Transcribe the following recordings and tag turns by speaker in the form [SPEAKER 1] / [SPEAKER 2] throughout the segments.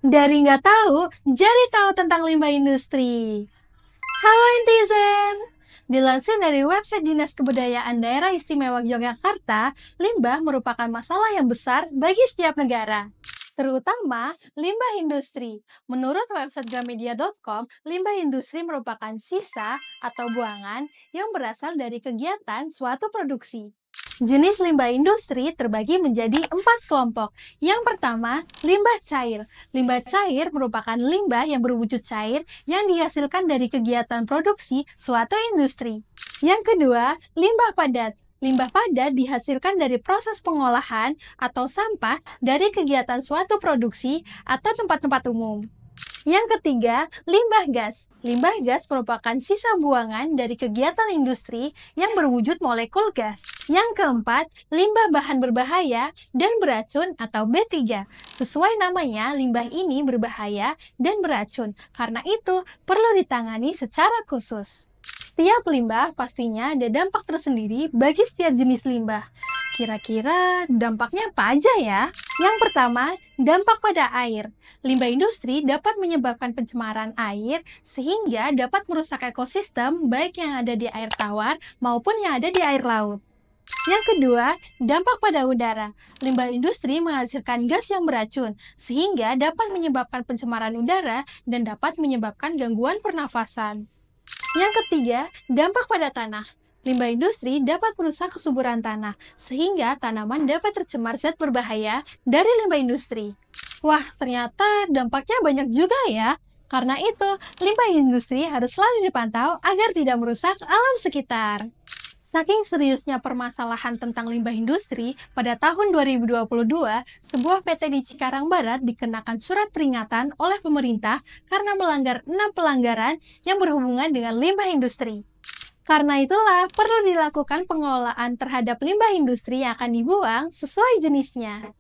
[SPEAKER 1] Dari nggak tahu, jadi tahu tentang limbah industri. Halo Intizen! Dilansir dari website Dinas Kebudayaan Daerah Istimewa Yogyakarta, limbah merupakan masalah yang besar bagi setiap negara, terutama limbah industri. Menurut website gramedia.com, limbah industri merupakan sisa atau buangan yang berasal dari kegiatan suatu produksi. Jenis limbah industri terbagi menjadi 4 kelompok. Yang pertama, limbah cair. Limbah cair merupakan limbah yang berwujud cair yang dihasilkan dari kegiatan produksi suatu industri. Yang kedua, limbah padat. Limbah padat dihasilkan dari proses pengolahan atau sampah dari kegiatan suatu produksi atau tempat-tempat umum. Yang ketiga, limbah gas. Limbah gas merupakan sisa buangan dari kegiatan industri yang berwujud molekul gas. Yang keempat, limbah bahan berbahaya dan beracun atau B3. Sesuai namanya, limbah ini berbahaya dan beracun. Karena itu, perlu ditangani secara khusus. Setiap limbah pastinya ada dampak tersendiri bagi setiap jenis limbah. Kira-kira dampaknya apa aja ya? Yang pertama, dampak pada air. Limbah industri dapat menyebabkan pencemaran air sehingga dapat merusak ekosistem baik yang ada di air tawar maupun yang ada di air laut. Yang kedua, dampak pada udara. Limbah industri menghasilkan gas yang beracun sehingga dapat menyebabkan pencemaran udara dan dapat menyebabkan gangguan pernafasan. Yang ketiga, dampak pada tanah. Limbah industri dapat merusak kesuburan tanah, sehingga tanaman dapat tercemar zat berbahaya dari limbah industri. Wah, ternyata dampaknya banyak juga ya. Karena itu, limbah industri harus selalu dipantau agar tidak merusak alam sekitar. Saking seriusnya permasalahan tentang limbah industri, pada tahun 2022, sebuah PT di Cikarang Barat dikenakan surat peringatan oleh pemerintah karena melanggar 6 pelanggaran yang berhubungan dengan limbah industri. Karena itulah, perlu dilakukan pengelolaan terhadap limbah industri yang akan dibuang sesuai jenisnya.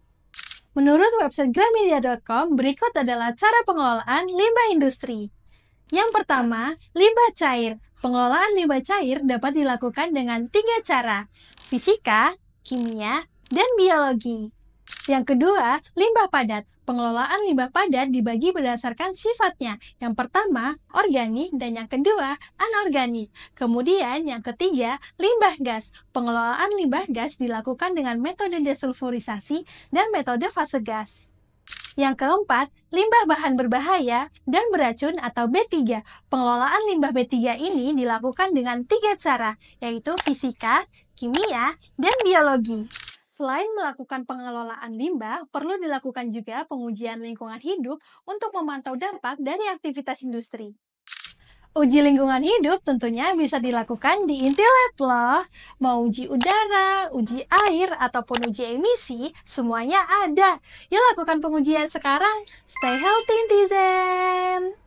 [SPEAKER 1] Menurut website gramedia.com, berikut adalah cara pengelolaan limbah industri. Yang pertama, limbah cair. Pengelolaan limbah cair dapat dilakukan dengan 3 cara: fisika, kimia, dan biologi. Yang kedua, limbah padat. Pengelolaan limbah padat dibagi berdasarkan sifatnya. Yang pertama, organik, dan yang kedua, anorganik. Kemudian, yang ketiga, limbah gas. Pengelolaan limbah gas dilakukan dengan metode desulfurisasi dan metode fase gas. Yang keempat, limbah bahan berbahaya dan beracun atau B3. Pengelolaan limbah B3 ini dilakukan dengan 3 cara, yaitu fisika, kimia, dan biologi. Selain melakukan pengelolaan limbah, perlu dilakukan juga pengujian lingkungan hidup untuk memantau dampak dari aktivitas industri. Uji lingkungan hidup tentunya bisa dilakukan di Intilab loh. Mau uji udara, uji air, ataupun uji emisi, semuanya ada. Yuk lakukan pengujian sekarang. Stay healthy, netizen!